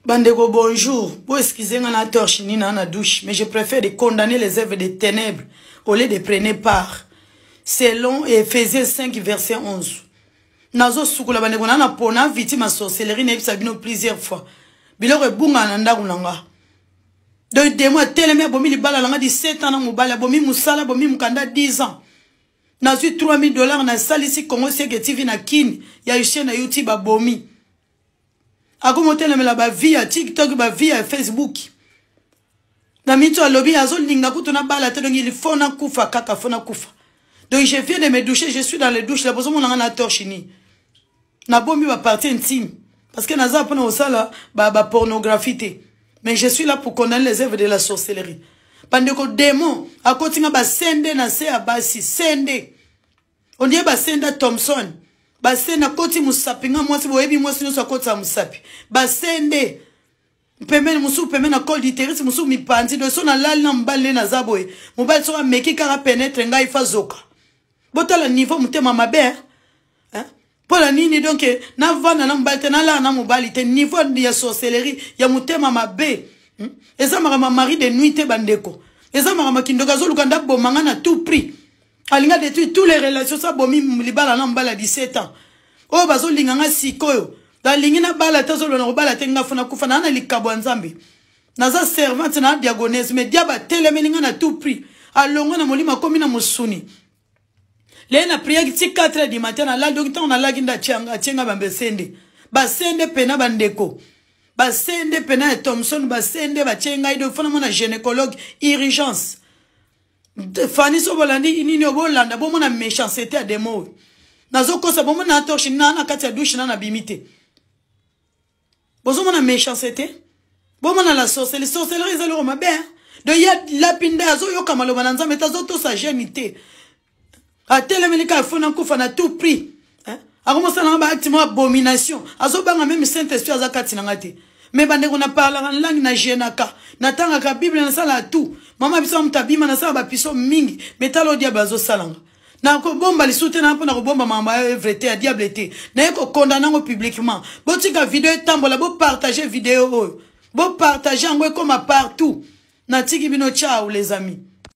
Bandeko, bonjour. Vous excusez-moi la torche ni na douche, mais je préfère de condamner les œuvres des ténèbres au lieu de prendre part. Selon Ephésiens 5, verset 11. Nazo sukula bandeko na pona victime sorcellerie na bisabino plusieurs fois. Biloko bunga na ndaku nanga. Donc de moi telemi bomi libala langa 17 ans na mobala bomi musala bomi mukanda 10 ans. Nazo $3000 na salisi Congo Seke TV na kin ya chaîne na YouTube bomi. Ako telemela ba via TikTok ba via Facebook. Na mito lobby azo linga kutuna bala te donc il faut na kufa kaka fona kufa. Donc je viens de me doucher, je suis dans les douches, la besoin mon na torchini. Na bombi ba partie intime parce que naza pona osala ba pornographie te. Mais je suis là pour condamner les œuvres de la sorcellerie. Pandeko démon a continué ba sende na se abasi sende. On dit ba sende Thompson. Ba sende koti musapinga mwasi boyebi mwasi nso kota musapi. Ba sende pemene musu pemene col d'iterisi musu mipanzi do so na lali na mbale na zaboye. Mobile so meki kara pénétre ngai fa zoka. Botala niveau mutema mabe hein. Pour la nini donc na vana na mbale na la na mobile te niveau ya sorcellerie ya mutema mabe. Eza mama mari de nuit te bandeko. Eza mama kindoka zo lukanda bomanga na tout prix. Alinga détruit toutes les relations ça bomi libala na mbala 17 ans. Oh bazo linganga sikoyo. Da lingina bala tazo lo na bala tenga funa kufa na likabo nzambe. Naza servante na diagonese mais diaba telemelinga na tout prix. Alongo na molima komi na musuni. Le na priya ki 4h du matin na la donc on a la ginda tianga bambesende. Ba sende pena bandeko. Ba sende pena Thompson ba sende ba tianga ido funa mona gynécologue urgence. Fanny Sobolandi nini obolanda bomo na méchanceté à des mots. Nazo kosa bomo na torche na kati ya douche na bimité. Bozo na méchanceté. Bomo na la sorcellerie za lo mabe. De ya lapinda azo yo kamalo bananza metazo to sa génité. A telemelika fona kufa na tout prix. Hein? Akomo sana ba acte abomination. Azo banga même Saint-Esprit azakati na ngati. Mais bande on a parlé en langue na jenaka. Natanga ka Bible na sala tout. Mama biso mtabima na sala ba piso mingi. Metalo dia bazo salanga. Na ko bomba li soute na pona ko bomba mama vrete a diablete. Na ko condamner ngo publiquement. Botika vidéo tambola bo partager vidéo. Bo partager ngo comme partout. Na tiki bino ciao les amis.